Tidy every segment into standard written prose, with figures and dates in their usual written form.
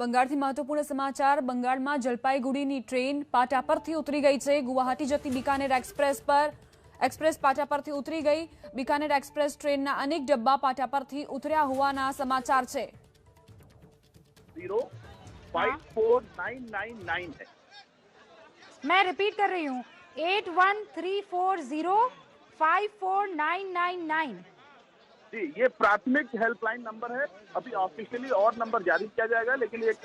બંગાળથી મહત્વપૂર્ણ સમાચાર। બંગાળમાં જલપાઈગુડીની ટ્રેન પાટા પરથી ઉતરી ગઈ છે। ગુવાહાટી જતી બીકાનેર એક્સપ્રેસ પાટા પરથી ઉતરી ગઈ। બીકાનેર એક્સપ્રેસ ટ્રેનના અનેક ડબ્બા પાટા પરથી ઉતર્યા હોવાના સમાચાર છે। 05499 है। मैं रिपीट कर रही हूँ 8134054999। जी, ये प्राथमिक हेल्पलाइन नंबर है। अभी ऑफिशियली और नंबर जारी किया जाएगा, लेकिन एक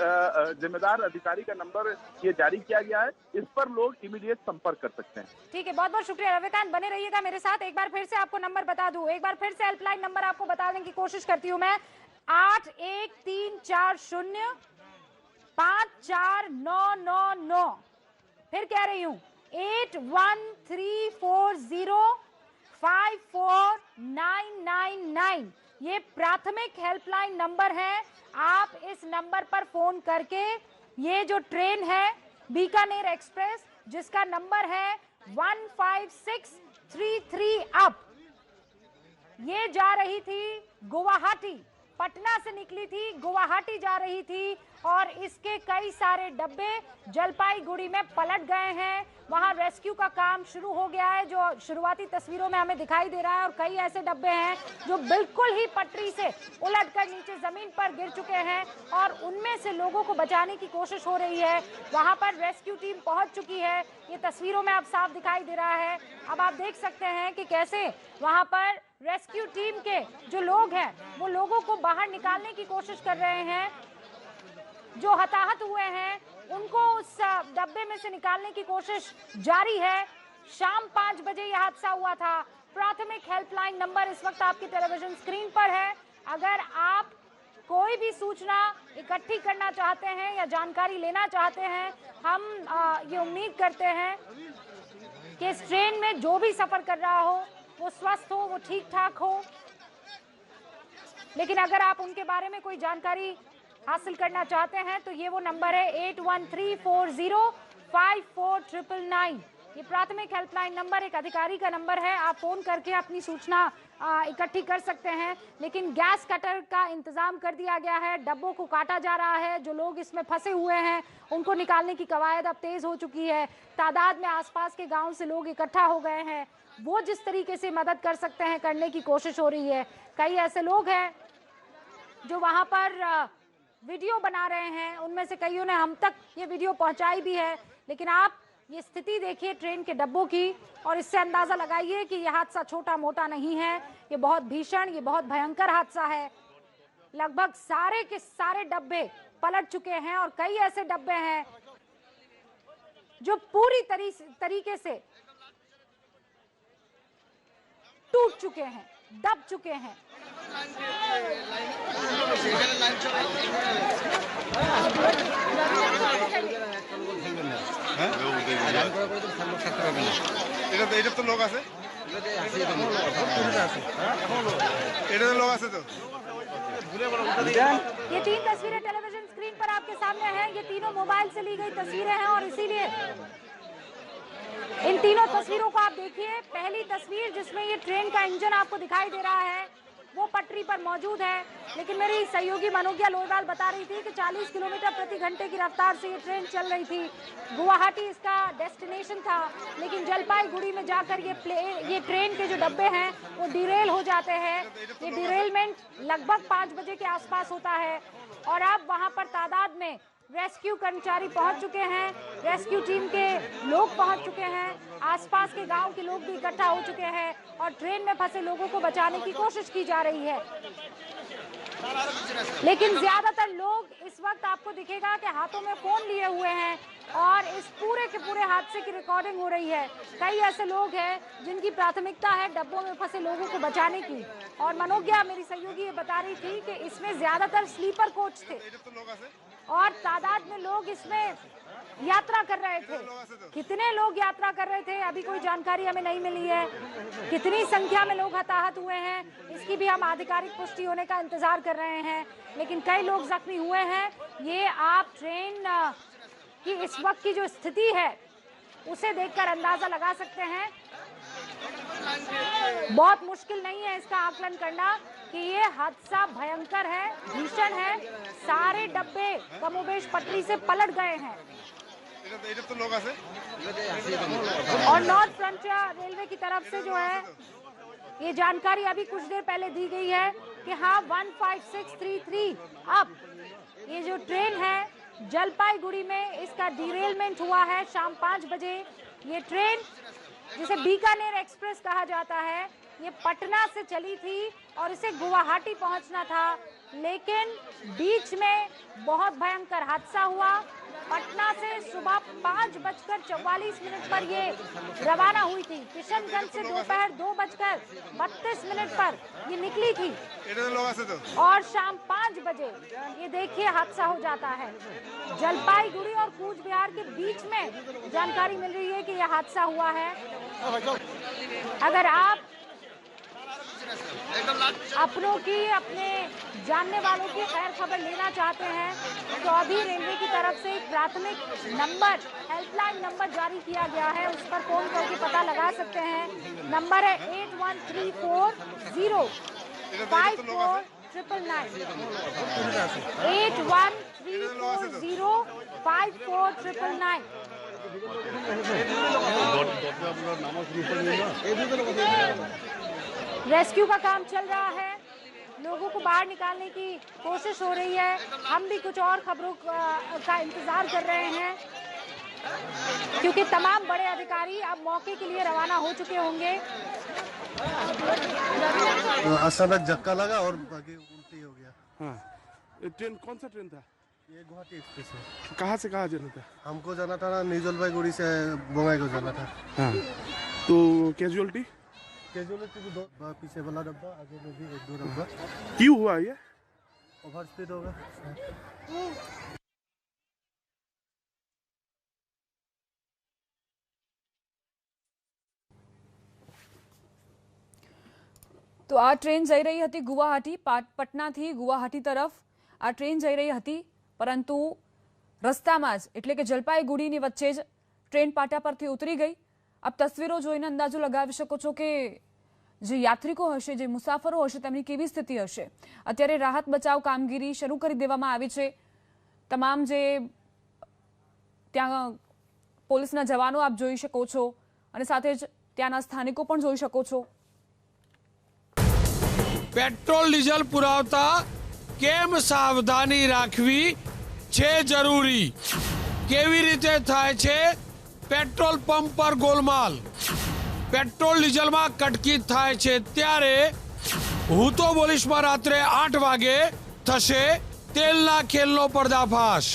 जिम्मेदार अधिकारी का नंबर ये जारी किया गया है। इस पर लोग इमीडिएट संपर्क कर सकते हैं। ठीक है, बहुत बहुत शुक्रिया रविकांत, बने रहिएगा मेरे साथ। एक बार फिर से आपको नंबर बता दूं, एक बार फिर से हेल्पलाइन नंबर आपको बताने की कोशिश करती हूँ मैं। 8134054999। फिर कह रही हूँ 8134054999। ये प्राथमिक हेल्पलाइन नंबर है। आप इस नंबर पर फोन करके ये जो ट्रेन है बीकानेर एक्सप्रेस, जिसका नंबर है 15633 अप, ये जा रही थी गुवाहाटी, पटना से निकली थी, गुवाहाटी जा रही थी और इसके कई सारे डब्बे जलपाईगुड़ी में पलट गए हैं। वहां रेस्क्यू का काम शुरू हो गया है, जो शुरुआती तस्वीरों में हमें दिखाई दे रहा है। और कई ऐसे डब्बे हैं जो बिल्कुल ही पटरी से उलटकर नीचे जमीन पर गिर चुके हैं और उनमें से लोगों को बचाने की कोशिश हो रही है। वहां पर रेस्क्यू टीम पहुंच चुकी है, ये तस्वीरों में अब साफ दिखाई दे रहा है। अब आप देख सकते हैं कि कैसे वहां पर रेस्क्यू टीम के जो लोग हैं वो लोगों को बाहर निकालने की कोशिश कर रहे हैं। जो हताहत हुए हैं उनको उस डब्बे में से निकालने की कोशिश जारी है। शाम 5 बजे यह हादसा हुआ था। प्राथमिक हेल्पलाइन नंबर इस वक्त आपकी टेलीविजन स्क्रीन पर है। अगर आप कोई भी सूचना इकट्ठी करना चाहते हैं या जानकारी लेना चाहते हैं, हम ये उम्मीद करते हैं कि इस ट्रेन में जो भी सफर कर रहा हो वो स्वस्थ हो, वो ठीक ठाक हो। लेकिन अगर आप उनके बारे में कोई जानकारी हासिल करना चाहते हैं तो ये वो नंबर है 8134054999। ये प्राथमिक हेल्पलाइन नंबर एक अधिकारी का नंबर है। आप फोन करके अपनी सूचना इकट्ठी कर सकते हैं। लेकिन गैस कटर का इंतजाम कर दिया गया है, डब्बों को काटा जा रहा है। जो लोग इसमें फंसे हुए हैं उनको निकालने की कवायद अब तेज हो चुकी है। तादाद में आसपास के गांव से लोग इकट्ठा हो गए हैं। वो जिस तरीके से मदद कर सकते हैं करने की कोशिश हो रही है। कई ऐसे लोग हैं जो वहां पर वीडियो बना रहे हैं, उनमें से कईयों ने हम तक ये वीडियो पहुंचाई भी है। लेकिन आप ये स्थिति देखिए ट्रेन के डब्बों की और इससे अंदाजा लगाइए कि यह हादसा छोटा मोटा नहीं है। ये बहुत भीषण, ये बहुत भयंकर हादसा है। लगभग सारे के सारे डब्बे पलट चुके हैं और कई ऐसे डब्बे हैं जो पूरी तरीके से टूट चुके हैं, दब चुके हैं। এটা তো লোক আছে, এটা তো লোক আছে তো। ये 3 तस्वीरें टेलीविजन स्क्रीन पर आपके सामने हैं। ये तीनों मोबाइल से ली गई तस्वीरें हैं और इसीलिए इन तीनों तस्वीरों को आप देखिए। पहली तस्वीर जिसमें ये ट्रेन का इंजन आपको दिखाई दे रहा है वो पटरी पर मौजूद है। लेकिन मेरी सहयोगी मनोज्ञा लोरवाल बता रही थी कि 40 किलोमीटर प्रति घंटे की रफ्तार से ये ट्रेन चल रही थी। गुवाहाटी इसका डेस्टिनेशन था, लेकिन जलपाईगुड़ी में जाकर ये ट्रेन के जो डब्बे हैं वो डिरेल हो जाते हैं। ये डिरेलमेंट लगभग 5 बजे के आसपास होता है और अब वहां पर तादाद में रेस्क्यू कर्मचारी पहुंच चुके हैं, रेस्क्यू टीम के लोग पहुंच चुके हैं, आसपास के गांव के लोग भी इकट्ठा हो चुके हैं और ट्रेन में फंसे लोगों को बचाने की कोशिश की जा रही है। लेकिन ज्यादातर लोग इस वक्त आपको दिखेगा कि हाथों में फोन लिए हुए हैं और इस पूरे के पूरे हादसे की रिकॉर्डिंग हो रही है। कई ऐसे लोग हैं जिनकी प्राथमिकता है डब्बों में फंसे लोगों को बचाने की। और मनोज्ञा मेरी सहयोगी ये बता रही थी कि इसमें ज्यादातर स्लीपर कोच थे और तादाद में लोग इसमें यात्रा कर रहे थे। कितने लोग यात्रा कर रहे थे अभी कोई जानकारी हमें नहीं मिली है। कितनी संख्या में लोग हताहत हुए हैं इसकी भी हम आधिकारिक पुष्टि होने का इंतजार कर रहे हैं। लेकिन कई लोग जख्मी हुए हैं। ये आप ट्रेन की इस वक्त की जो स्थिति है उसे देखकर अंदाजा लगा सकते हैं। बहुत मुश्किल नहीं है इसका आकलन करना कि ये हादसा भयंकर है, भीषण है। सारे डब्बे कमोबेश पटरी से पलट गए हैं এটা তো লোক আছে और नॉर्थ फ्रंटियर रेलवे की तरफ से जो है ये जानकारी अभी कुछ देर पहले दी गई है कि हाँ 15633 अब ये जो ट्रेन है जलपाईगुड़ी में इसका डिरेलमेंट हुआ है शाम 5 बजे। ये ट्रेन जिसे बीकानेर एक्सप्रेस कहा जाता है ये पटना से चली थी और इसे गुवाहाटी पहुंचना था, लेकिन बीच में बहुत भयंकर हादसा हुआ। पटना से सुबह 5:44 पर ये रवाना हुई थी। किशनगंज से दोपहर 2:32 पर ये निकली थी এটা তো লোক আছে তো और शाम 5 बजे ये देखिए हादसा हो जाता है। जलपाईगुड़ी और कूच बिहार के बीच में जानकारी मिल रही है कि यह हादसा हुआ है। अगर आप अपनों की, अपने जानने वालों की खैर खबर लेना चाहते हैं तो अभी रेलवे की तरफ से एक प्राथमिक नंबर, हेल्पलाइन नंबर जारी किया गया है, उस पर फोन करके पता लगा सकते हैं। नंबर है 8134054999 8134054999। रेस्क्यू का काम चल रहा है, लोगों को बाहर निकालने की कोशिश हो रही है। हम भी कुछ और खबरों का इंतजार कर रहे हैं क्योंकि तमाम बड़े अधिकारी अब मौके के लिए रवाना हो चुके होंगे। अचानक धक्का लगा और आगे उल्टी हो गया। हाँ, ये ट्रेन कौन सा ट्रेन था? ये गुवाहाटी एक्सप्रेस है। कहाँ से कहाँ जाना था? हमको जाना था ना, न्यू जलपाईगुड़ी से बंगाई को जाना था। हाँ, तो कैजुअलिटी कैजुअलिटी भी 2, पीछे वाला डब्बा, आगे में भी 1-2 डब्बा। क्यों हुआ ये? ओवर स्पीड होगा। તો આ ટ્રેન જઈ રહી હતી ગુવાહાટી, પટનાથી ગુવાહાટી તરફ આ ટ્રેન જઈ રહી હતી, પરંતુ રસ્તામાં જ એટલે કે જલપાઈગુડીની વચ્ચે જ ટ્રેન પાટા પરથી ઉતરી ગઈ। આપ તસવીરો જોઈને અંદાજો લગાવી શકો છો કે જે યાત્રિકો હશે, જે મુસાફરો હશે, તેમની કેવી સ્થિતિ હશે। અત્યારે રાહત બચાવ કામગીરી શરૂ કરી દેવામાં આવી છે। તમામ જે ત્યાં પોલીસના જવાનો આપ જોઈ શકો છો અને સાથે જ ત્યાંના સ્થાનિકો પણ જોઈ શકો છો। પેટ્રોલ ડીઝલ પુરાવતા કેમ સાવધાની રાખવી છે જરૂરી? કેવી રીતે થાય છે પેટ્રોલ પંપ પર ગોલમાલ? પેટ્રોલ ડીઝલમાં કટકી થાય છે ત્યારે હું તો બોલીશમાં રાત્રે 8 વાગે થશે તેલના ખેલનો પર્દાફાશ।